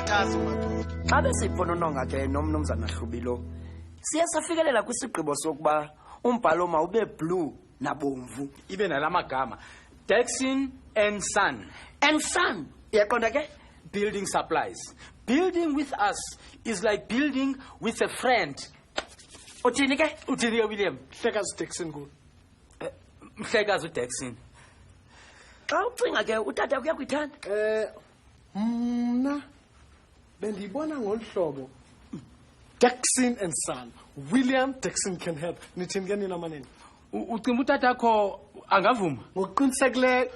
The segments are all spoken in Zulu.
Uyakhathaza madoda. Xa besiphonoononga ke nomnumzana Hlubilo, siye safikelela kwisigqibo sokuba umbhalo mawube blue nabomvu. Ibe nalamagama Dexin and Son. And Son, uyaqonda ke? Building supplies. Building with us is like building with a friend. Uthini ke? Uthini ke William? Mhlekazi Dexin ku. Mhlekazi uDexin. Xa ucinga ke utata kuyakuyithanda? Mna bendiyibona ngolhlobo. Dexin and Son. William Dexin can help. Nithini ke nina manene? Ucimba utata akho angavuma? Ngokuqinisekileyo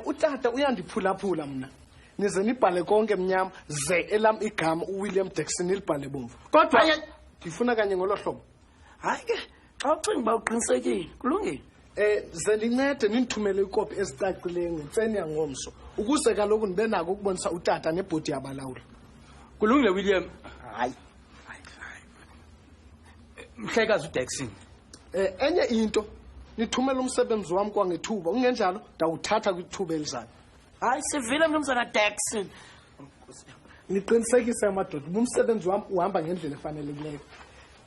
utata uyandiphulaphula mna. Nize nibhale konke emnyama ze elam igama uWilliam Dexin ilibhale bomvu. Kodwa ndifuna kanye ngolo hlobo. Hayi ke xa ucinga uba uqinisekile kulungile. Ze ndincede nindithumele ikopi ezicacileyo ngentseni yangomso ukuze kaloku ndibe nako ukubonisa utata nebhodi yabalawuli. Kulungile William. Hayi. Mhlekazi uDexin. Enye into nithumela umsebenzi wami kwangethuba ungenjalo ndawuthatha kwithuba elizayo. Hayi sivile mnumzana Dexin. Niqinisekise amadoda umsebenzi wami uhamba ngendlela efanelekileyo.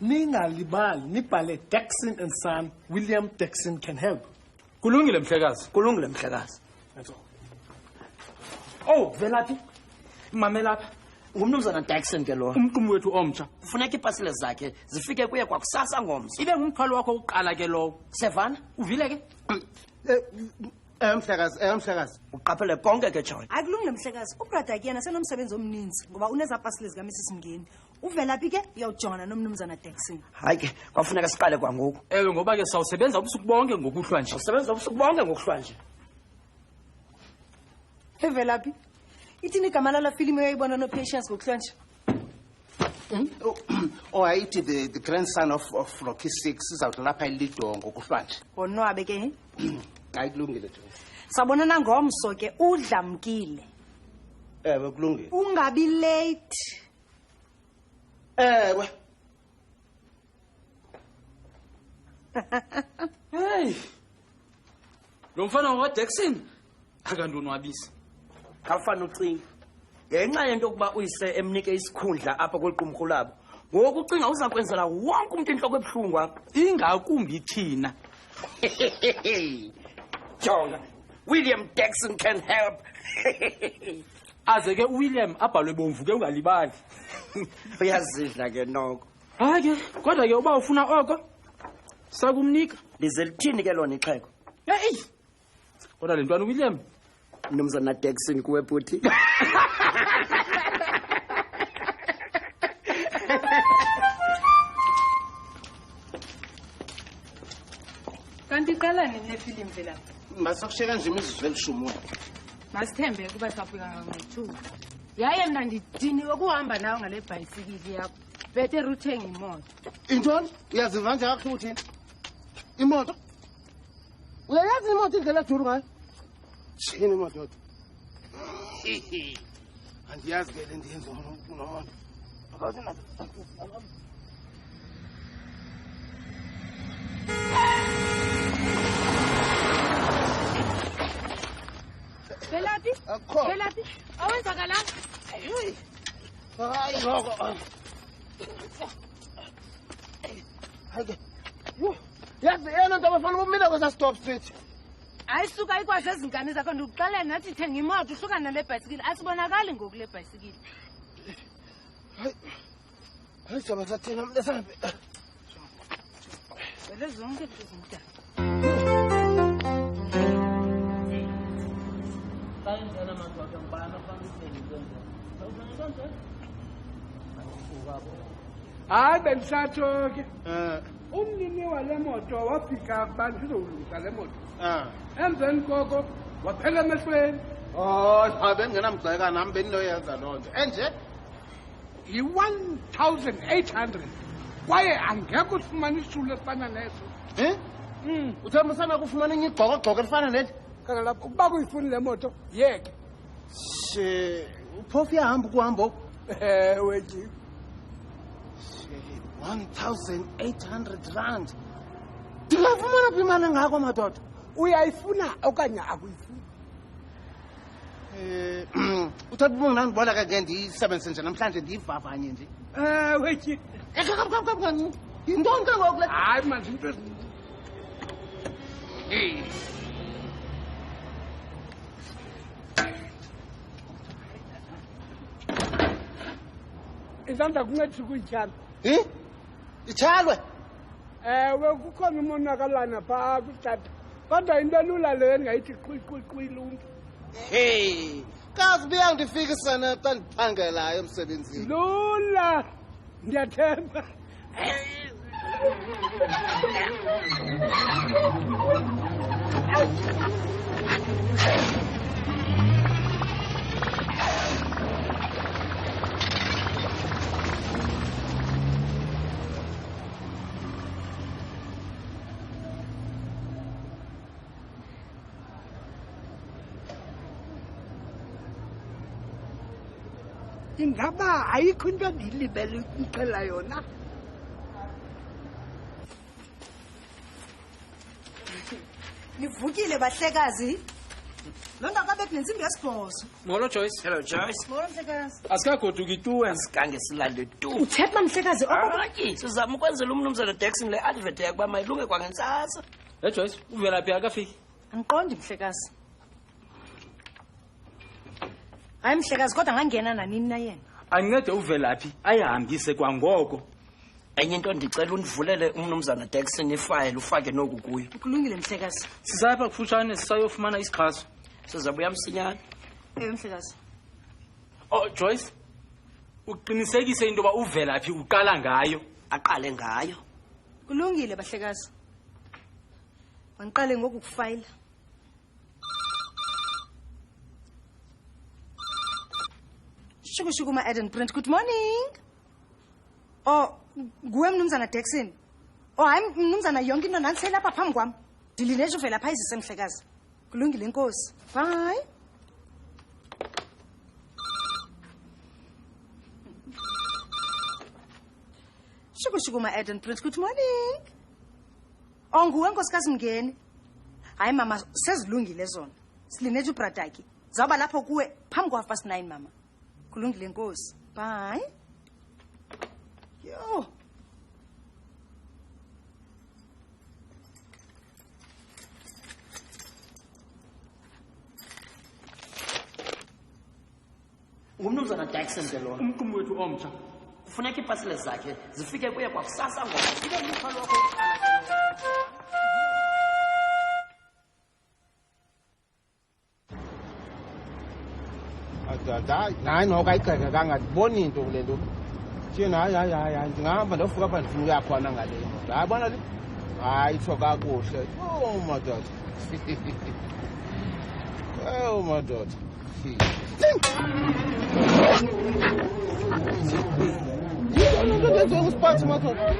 Ningalibali nibhale Dexin and Son. William Dexin can help. Kulungile mhlekazi. Kulungile mhlekazi. That's all. Oh, velaphi? Mamelapha. Ngumnumzana Dexin ke lo. Umqumi wethu omtsha. Kufuneka iipasile zakhe zifike kuye kwakusasa ngomso. Ibe ngumthwalo wakho oqala ke lowo. Sevana, Uvile ke? Mhlekazi. uqaphele konke ke John. Akulungile mhlekazi. Ubrada kuyena senomsebenzi omninzi ngoba unezapasile zika Mrs Mngeni. Uvelaphi ke uyawujona nomnumzana Dexin. Hayi ke kwafuneka siqale kwangoku. Ewe ngoba ke sawusebenza ubusuku bonke ngokuhlwa nje. Usebenza ubusuku bonke ngokuhlwa nje. Evelaphi? Ithini igama lala film eyayibona no Patience ngokuhlanje? Ayithi the grandson of Rocky 6 izawuthi lapha ilido ngokuhlwanje. Wonwabe ke? Ayikulungile nje. Sabonana ngomso ke udlamkile. Ewe kulungile. Ungabi late. Ewe. Hey. Lo mfana waDexin akandonwabisi. Kafana ucinga. Ngenxa yento yokuba uyise emnike isikhundla apha kweliqumrhu labo. Ngoku ucinga uza kwenzela wonke umuntu inhloko ebuhlungu apha. Ingakumbi thina. Jonga. William Dexin can help. Aze ke William abhalwe bomvu ke ungalibali. Uyazidla ke noko. Hayi ke kodwa ke uba ufuna oko sakumnika. Lize lithini ke lona ixhego? Hey. Kodwa le ntwana William Mnumzana Dexin kuwe bhuti. Kanti qala nini nefilimu phela? Masakusheka nje imizuzwe elishumi. Masithembe ukuba safika ngethuba. Yaye mina ndidiniwe kuhamba nawe ngale bhayisikili yakho. Bethe ruthenga imoto. Intoni? Uyaziva nje kakhulu uthini? Imoto? Uyayazi imoto indlela eduru ngayo? Shini madoda. Andiyazi ke le ndiyenza umuntu. Akathi na. Velaphi? Velaphi? Awenzakala? Hayi ngoko. Hayi. Yazi yena nto abafana bomina kwesa stop street. Ayisuka ikwazi ezingane zakho ndikuxelela nathi thenga imoto usuka nale bhayisikili asibonakali ngoku le bhayisikili. Hayi soba sathina mlesambe. Vele zonke izinto. Kanjani amadoda ngibana fanele ukwenza. Awufanele Hayi bendisatsho ke. Umnini wale moto wafika abantu uzolungisa le moto. Emveni koko waphela emehlweni. Bengenamgxeka nami bendinoyenza loo nto. Enje? yi-1,800 kwaye angekho usifumana isisulo esifana neso. Uthemba usana kufumana enye igxokogxoko elifana neli? Kana lapho ukuba kuyifuni le moto yeke. Uphofu iyahamba ukuhamba oku? Ewe ji. 1,800 rand. Ndingafumana phi imali engako madoda? Uyayifuna okanye akuyifuni? uthatha ubungu nandibona ke ndiyisebenzise nje namhlanje ndiyivavanye nje Wetyhini. Come. Yintoni ke ngoku le? Hayi manje into izandla kuncedisa ukuyityala. Itshalwe. Ewe kukhona umonakalana phaa kutata kodwa into elula leyo endingayithi quyiluntu. Hey, kazi uyandifikisana xa ndiphangelayo emsebenzini. Lula ndiyathemba. Ingaba ayikho into endiyilibele ukuxela yona. Nivukile bahlekazi. Lo nto akabe kunentsimbi yesibhozo. Molo Joyce. Hello, Joyce. Molo mhlekazi. Asikagoduki tu wena. Sigange silale tu. Uthetha mhlekazi Hayi, sizama ukwenzela umnumzana Jackson le advert yakuba mayilunge kwangentsasa. Hey Joyce, uvela phi akafiki? Angiqondi mhlekazi. Hayi mhlekazi kodwa ngangena nanini na yena. Ancede uvelaphi ayihambise kwangoko. Enye into ndicela undivulele umnumzana Jackson ifile ufake noku kuyo. Kulungile mhlekazi. Sizapha kufutshane sisayofumana isixhaso. Sizabuya msinyane. Mhlekazi. Oh Joyce, uqinisekise into ba uvelaphi uqala ngayo. Aqale ngayo. Kulungile bahlekazi. Mangiqale ngoku kufayila. Shukushuku ma-Eden Print. Good morning. Oh, nguwe mnumzana Jackson. Oh, hayi mnumzana yonke into nandiselapha phambi kwam. Ndilinde uvela phaa izise mhlekazi. Kulungile inkosi. Bye. Shukushuku ma-Eden Print. Good morning. Oh, nguwe nkosikazi Mngeni. Hayi mama, sezilungile zona. Silinde ubradaki. Zawuba lapho kuwe phambi kwa 9:30 mama. Kulungile inkosi. Bye. Yo. Ngumnumzana Jackson ke lona. Umqhubi wethu omtsha. Kufuneka iipasile zakhe zifike kuye kwakusasa ngoba sibe lupha lwakho. Hayi noko ayigqekekanga ndiboni into kule nto. Thina hayi ndingahamba ndofika apha ndifuna uya khona ngale moto. Hayi bona le. Hayi itsho kakuhle. Oh madoda. Oh madoda. Yini into ndenze usiphathi madoda?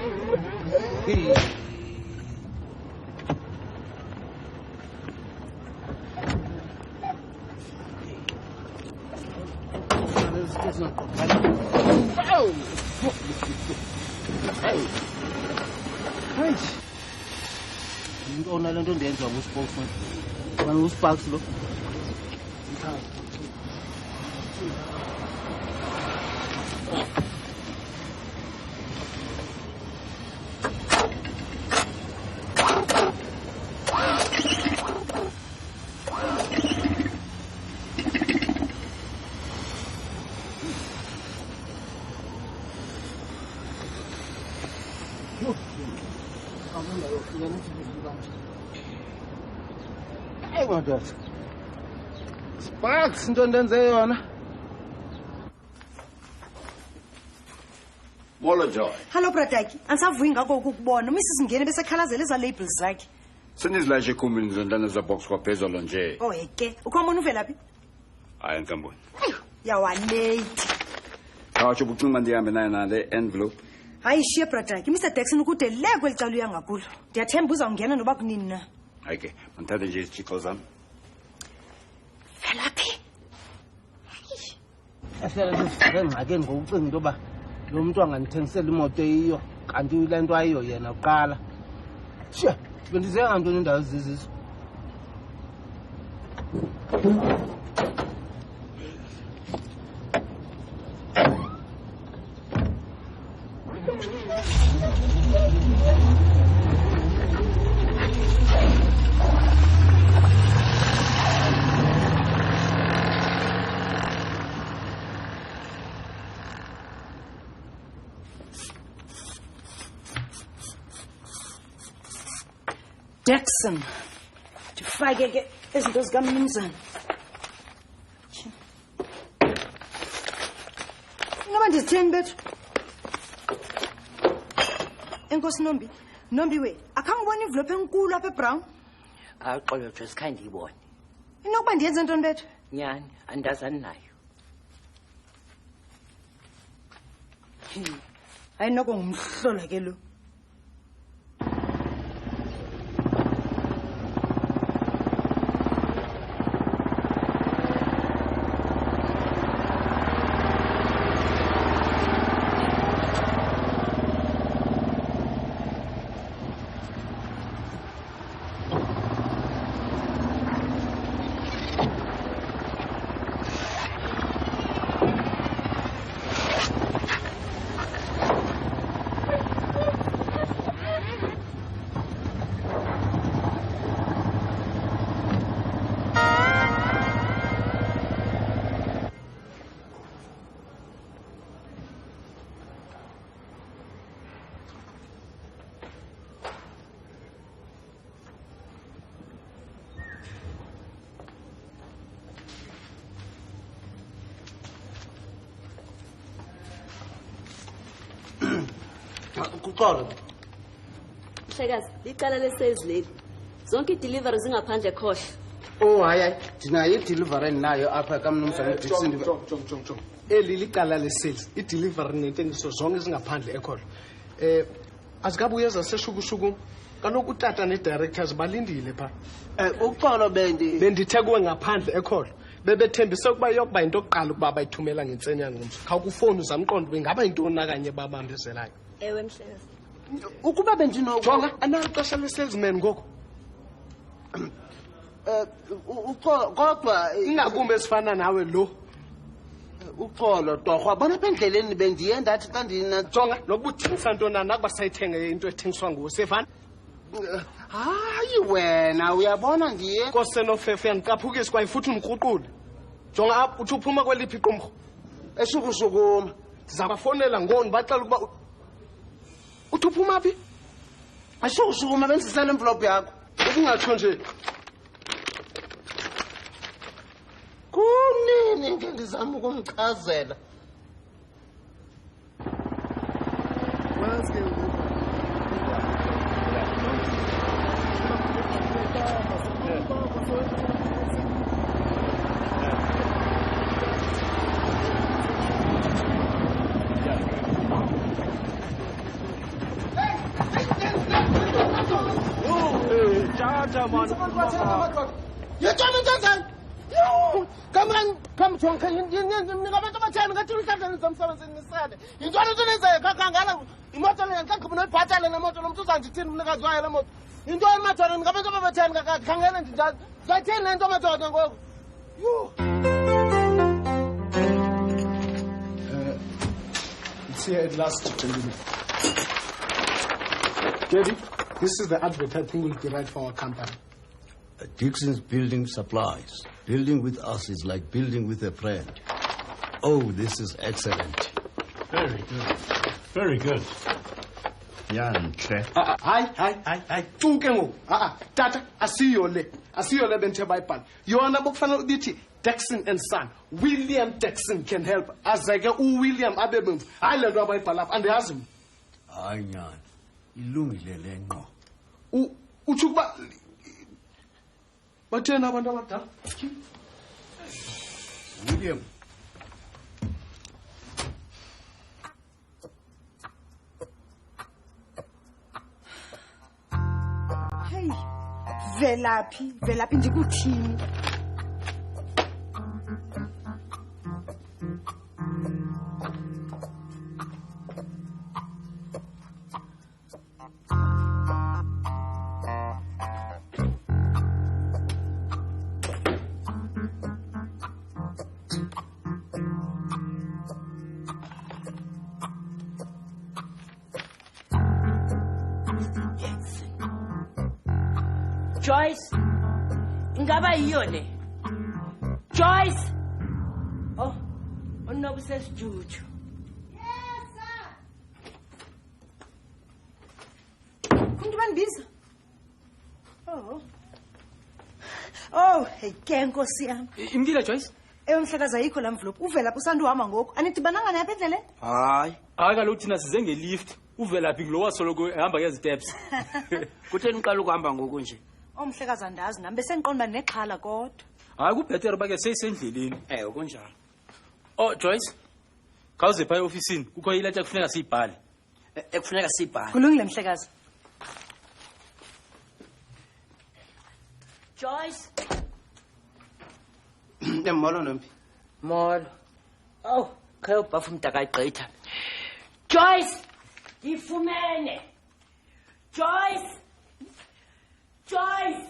Into lento ndenziwa nguSpokesman. Ubani uSparks lo? Hey madoda. Sparks into ndenze yona. Molo Joy. Hello bradaki. Andisavuyi ngako ukukubona. Mrs Mngeni besekhalazela eza labels zakhe. Senizilayishe ekhumini zentana zabox kwaphezolo nje. Oh heke. Ukhona uvelaphi? Hayi Nkamboni. Yawaneti. Khawatsho ubucinga ndihambe naye nale envelope. Hayi shiye bradaki. Mr Jackson ukude le kwelicala uyangakulo. Ndiyathemba uzawungena noba kunini na. Hayi ke, mandithathe nje izitshixo zami. Velaphi? Ehlele sengxakeni ngokucinga into yoba lo mntu angandithengisela imoto eyiyo kanti le nto ayiyo yena uqala. Sure, bendize ngantoni indawo ezizizo. Awesome. Ndifake ke izinto zikamnumzana. Noba ndizitheni bethu? Enkosi Nombi. Nombi we, akhange ubona envelope enkulu apha eBrown? Axolo Joyce khange ndiyibone. Inokuba ndiyenze ntoni bethu? Nyani andazani nayo. Hayi noko ngumhlola ke lo. Kuxolo. Mhlekazi, licala lesales leli. Zonke i-delivery zingaphandle khohle. Oh hayi ndinayo i-delivery nayo apha kamnumzana Dixon. Jong. Eli licala le-sales, i-delivery nentengiso zonke zingaphandle ekholo. Azikabuye zaseshukushuku. Kaloku utata ne-directors balindile pha. Uxolo Bendithe kuwe ngaphandle ekholo. Bebethembise ukuba yokuba into yokuqala ukuba bayithumela ngentseni yangomso. Khawukufoni uzamqondo bengaba yintoni na kanye babambezelayo. Ewe mhlekazi. ukuba Jonga, anaqasha le-salesman ngoku. Kodwa Ingakumbi esifana nawe lo. uxolo torhwa bona apha endleleni bendiye ndathi xa Jonga, nokuba uthengisa ntoni na nakuba sayithenge into ethengiswa nguwe sevana. hayi wena uyabona ndiye Kosenofefe yandicaphukisa kwaye futhi umkruqule. Jonga apha uthi uphuma kweliphi iqumrhu. eshukushukuma Siza bafonela ngoni baxela ukuba uthi uphuma phi? ashukushukuma bendisisela envelope yakho Ukungatsho nje. kunini nje ndizama ukumchazela yetshona ntazana come jonke ningabantu abathani ngathi uhlazana zomsebenzini nisele yintwana into nenzayo kakangala imoto le kagqiba noyibhatale nemoto lo mntu uzandithini umnikazi wayo le moto into emadoda ningabantu abathani kakade khangela ndinjani zathini le nto madoda ngoku It's here at last, gentlemen. Gabby, this is the advert I think will be right for our company. Dixon's Building Supplies. Building with us is like building with a friend. Oh, this is excellent. Very good. Very good. Yantle. Hayi, tuke ngoku. Tata, asiyo le benthe bayibhala. Yona bokufanele ubithi Dixon and Son. William Dixon can help. Azeke uWilliam abebemvu. Hayi le nto abayibhala apha andiyazi mina. Hayi nyani. Ilungile le ngqo. Uthi ukuba batheni abantu abadala? William. Hey, velaphi ndikuthini? Joyce, ingaba yiyo le. Joyce. Oh, unobusesijuju. Yes, sir. Umuntu bandibiza. Oh, hey ke nkosi yami. Imkile Joyce? Mhlekazi ayikho la envelope. Uvela phi usanduhamba ngoku? Anidibananga naye endleleni? Hayi. Hayi kaloku thina size ngelift. Uvelaphi ngulo wasoloko ehamba ngezi-steps. Kutheni uqala ukuhamba ngoku nje? Mhlekazi andazi nami besengiqonda nexhala kodwa. Hayi kubhetere bake seyisendleleni. Kunjalo. Oh Joyce. Khawuze phaya ofisini. Kukho ileta kufuneka siyibhale. Ekufuneka siyibhale. Kulungile mhlekazi. Joyce. Molo nompi. Molo. Oh, khaya ubhafu umdaka igqitha. Joyce! Ifumene. Joyce! Joyce!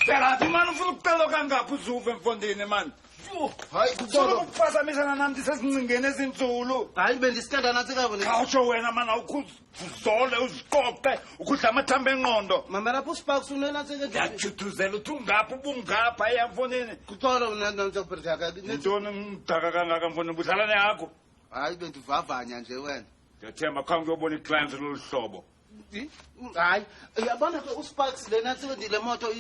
Phela mani ufuna ukucela kangaphi uzuve emfondini mani? Hayi Solo ukuphazamisana nami sesincingene ezinzulu. Hayi bendisikanda nathi kabo. Awusho wena mani awukhuzole uziqoqe ukudla amathambo engqondo. Mama lapho uSparks unena seke Ngiyajuduzela uthi ungaphi ubungapha emfonini. kuxola mina ngizophethaka. Intoni ngidaka kangaka mfondini budlala yakho? Hayi bendivavanya nje wena. Ngiyathemba khange uyobona iclients lolu hlobo. Hayi uyabona ke uSparks lena sendile moto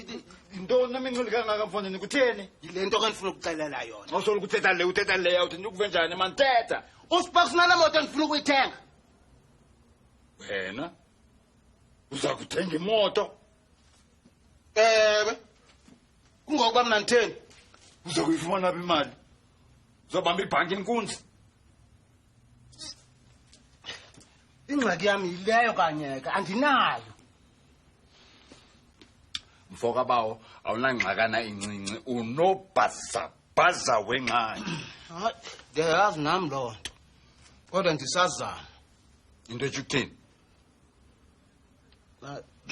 intoni nami ngicela kangaka mfondini kutheni? yilento ke ngifuna ukucelela yona. Awusolo ukuthetha le uthetha le uthi ndikuve njani mani thetha. uSparks nale moto ngifuna ukuyithenga. Wena uza kuthenga imoto? Kungokuba mina ngitheni? Uza kuyifumana phi imali? Uzobamba ibhanki inkunzi? Ingxaki yami yileyo kanyeka andinayo. Mfoka bawo awunangxakana incinci unobhazabhaza wengxaki. Hayi ndiyazi nami loo nto. Kodwa ndisazama. Into ethi ukuthini?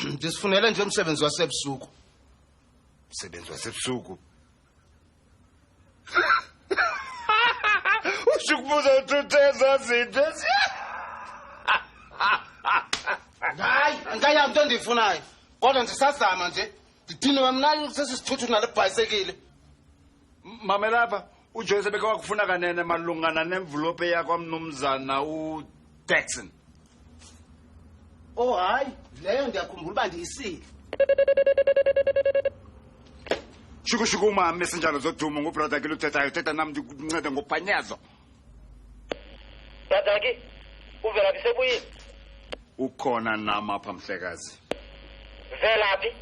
Ndisifunele nje umsebenzi wasebusuku. Umsebenzi wasebusuku? Ushukubuza uthuteza zinto. Hayi angikayazi into endiyifunayo. Kodwa ndisazama nje. Ndidiniwe mna sesisithuthu nale bhayisekile. Mama lapha uJoyce beke wakufuna kanene malungana nemvulope yakho mnumzana uDaxon. Oh hayi leyo ndiyakhumbula uba ndiyisile. Shukushuku uma messenjalo zodumo ngubrother ke luthethayo thetha nami ndikuncede ngophanyazo. Dadaki uvelaphi sebuyini? Ukhona nami apha mhlekazi. Velaphi?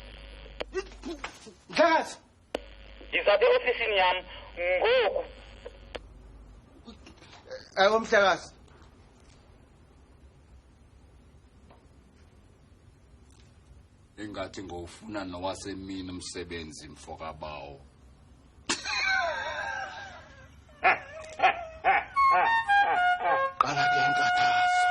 Mhlekazi. Ngizaphe ofisini yami ngoku. Ayo mhlekazi. Ingathi ngofuna nowasemini umsebenzi mfoka bawo. Qala ke inkathazo.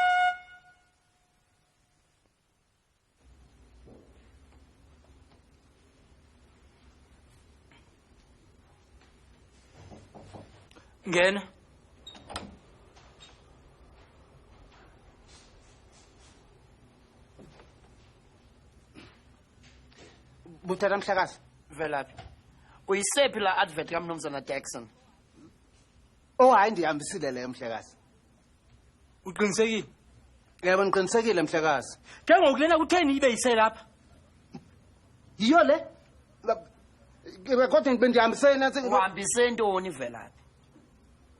Ngena. Buthela mhlekazi. Velaphi? Uyisephi la advert kaMnumzana Jackson? Oh hayi ndihambisile le mhlekazi. Uqinisekile? Yebo ngiqinisekile mhlekazi. Ke ngokulena kutheni ibe yiselapha? Yiyo le? Kodwa ngibendihambise nathi uhambise ntoni Velaphi?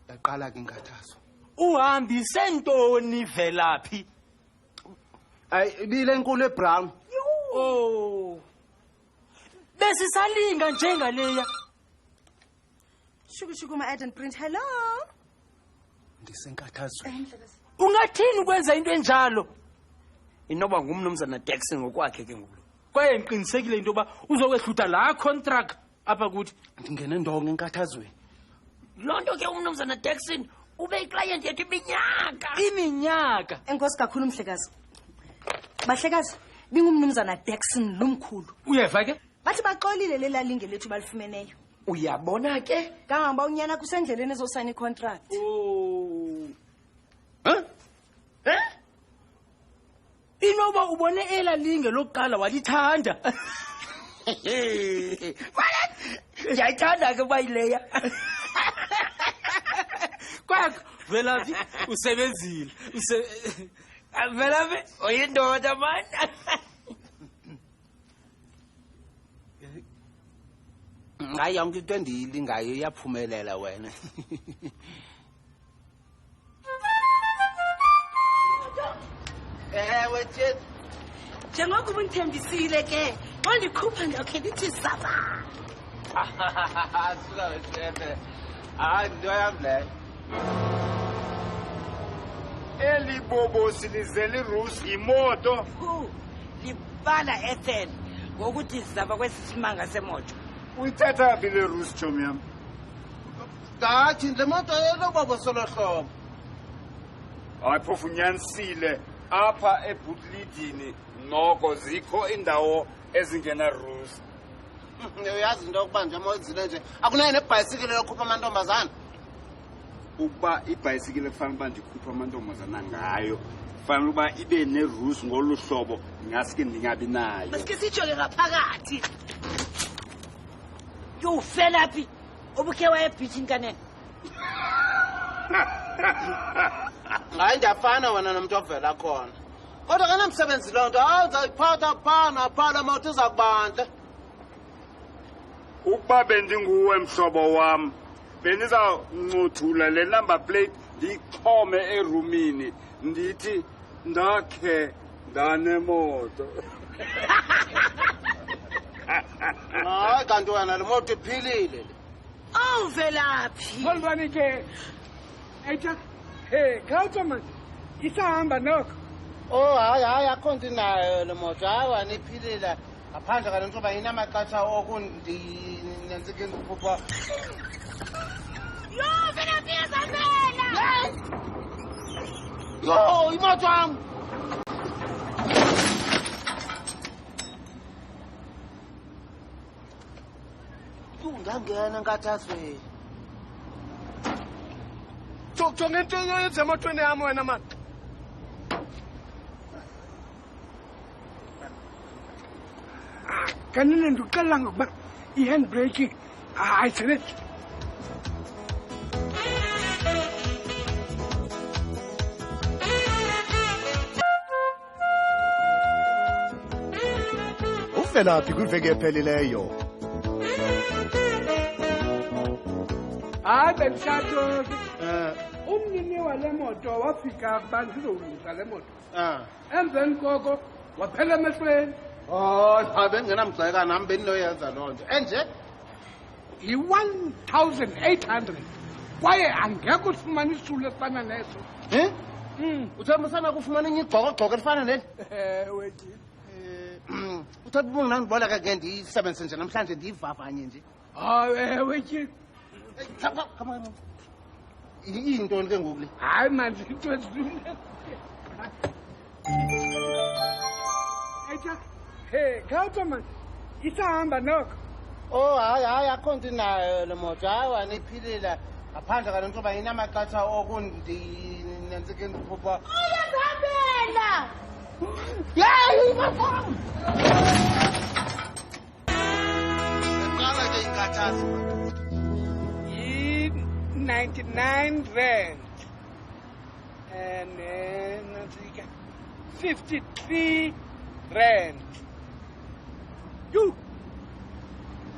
Yaqala ke inkathazo. Uhambise ntoni Velaphi? Ay ibile enkulu eBrown. Oh. Besisalinga njengaleya. Shukushuku ma Eden Print. Hello. Ndisenkathazweni. Ungathini ukwenza into enjalo? Inoba ngumnumzana Jackson ngokwakhe ke ngulo. Kwaye ngiqinisekile into ba uzokwehluta la contract apha kuthi. Ndingene ndonke enkathazweni. Lonto ke umnumzana Jackson ube iclient yethu iminyaka. Enkosi kakhulu mhlekazi. Bahlekazi, bingumnumzana Jackson lumkhulu. Uyeva ke? Bathi baxolile lela linge lethu balifumeneyo. Uyabona ke? Kangaba unyana kusendleleni ezosayina icontract. Oh. Inoba ubone elalinge lokuqala walithanda. Ngiyayithanda ke bayileya. Kwakho Velaphi usebenzile. Velaphi uyindoda man. Hayi yonke into endiyilingayo iyaphumelela wena. Wethu. Njengokuba ungithembisile ke, ondikhupha ndakhe lithi zaba. Suka wethu. Nto yam leyo. Eli bobo silizela iRus imoto. Libala Ethel ngokuthi sizaba kwesisimanga semoto. Uyithatha phi le Rus chomi yam? Ngathi le moto elobobo solohlobo. Hayi phofu unyanisile apha eButlidini noko zikho indawo ezingena Rus. Uyazi into yokuba nje amazile nje akunayo nebhayisikile yokhupha amantombazana. Ukuba ibhayisikile kufanele uba ndikhupha amantombazana ngayo kufanele uba ibe neRus ngolu hlobo ngaske ndingabi nayo. Masike sitsho ke ngaphakathi. Velaphi ubukhe waye beachini kanene. Hayi ndiyafana wena nomuntu ovela khona. Kodwa kanamsebenzi loo nto awuzayiphatha phana phala moto iza kubantle. Ukuba bendinguwe mhlobo wam bendizawuncothula le number plate ndiyixhome erumini ndithi ndakhe ndanemoto. Hayi kanti wena le moto iphilile. Velaphi. Kolbani ke. Eja. Khawutsho manje. Isahamba nokho. Hayi akho nto inayo le moto. Hayi wena iphilile. Ngaphandle kale nto yoba inamaxesha okundinentsika ukuphupha. Velaphi yazamela. Imoto yam. Ungangena nkathazweni. Jonga into oyenza emotweni yam wena mani. Kanene ndiqala ngokuba i-handbrake ayisebenzi. Uvelaphi kwiveki ephelileyo? Hayi bendisatsho umnini wale moto wafika kuba ndizowulungisa le moto. Emveni koko waphela emehlweni. Bengenamgxeka nam bendinoyenza loo nto. Enje? yi-1,800 kwaye angekho usifumana isisulo esifana neso. Uthembisana kufumana enye igxokogxoko elifana neli? Uthatha uba ungandiboleka ke ndiyisebenzise nje namhlanje ndiyivavanye nje. Wetyini. Iyintoni ke ngoku le? Hayi manje into ezilule. Eja. Khawutsho manje. Isahamba nokho. Hayi akho nto inayo le moto. Hayi wena iphilile. Ngaphandle kale nto yoba inamaxesha okundinentsika ukuphupha. Yazamela. Yeyi mafam. Eqala ke inkathazo. 99 rand. And then 53 rand.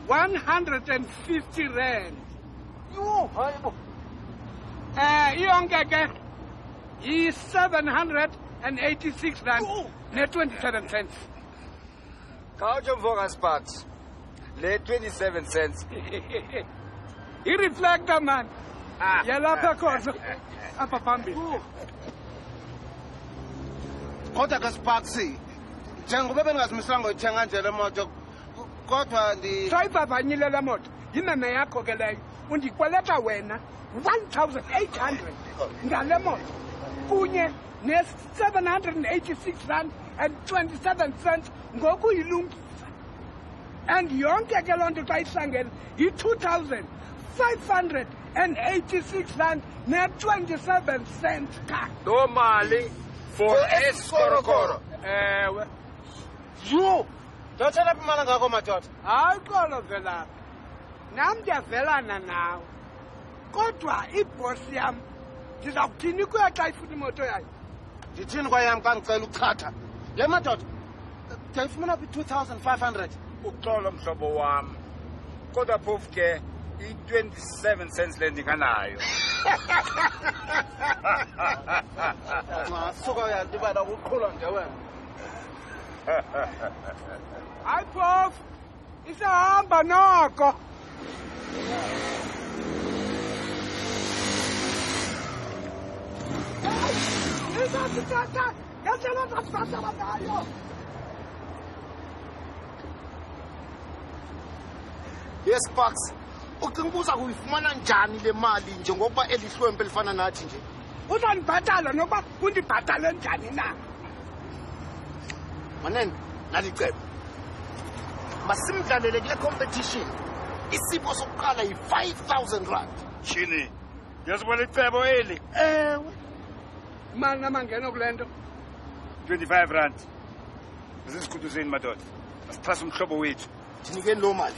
150 rand. Hayibo. Iyonke ke yi-786 rand ne-27 cents. Khawutsho mfoka Sparks. Le 27 cents. I-reflector man. Yalapha khona. Apha phambili. Kodwa ke Sparks njengoba bengazimisanga uyithenga nje le moto kodwa sayivavanyile le moto yimeme yakho ke leyo undikweleta wena 1,800 ngale moto kunye ne-786 rand and 27 cents ngokuyilungisa and yonke ke loo nto xa ihlangene yi-2,586 rand ne-27 cents ka loo mali for esikorokoro. Ewe. Ndotshela phi imali ngako madoda? Hayi xolo Velaphi. Nam ndiyavelana nawe. Kodwa ibhosi yam ndiza kuthini kuya xa ifuna imoto yayo? ndithini kwayam xa ndicela uchatha le madoda ndiyayifumana phi 2500 uxolo mhlobo wam kodwa phofu ke i-27 cents le ndinganayo suka uyandibala kuqhulwa nje wena hayi phofu isahamba noko yes Bucks ucinga ubuza kuyifumana njani le mali njengokuba elihlwempe elifana nathi nje uzandibhatala noba undibhatale njani na manene nalicebo masimdlalele kule competition isipho sokuqala yi-5,000 rand shini yazibona icebo eli ewe imali namangeno kule nto 25 rand zizikhuduzeni madoda asixhasa umhlobo wethu ndinikeni loo mali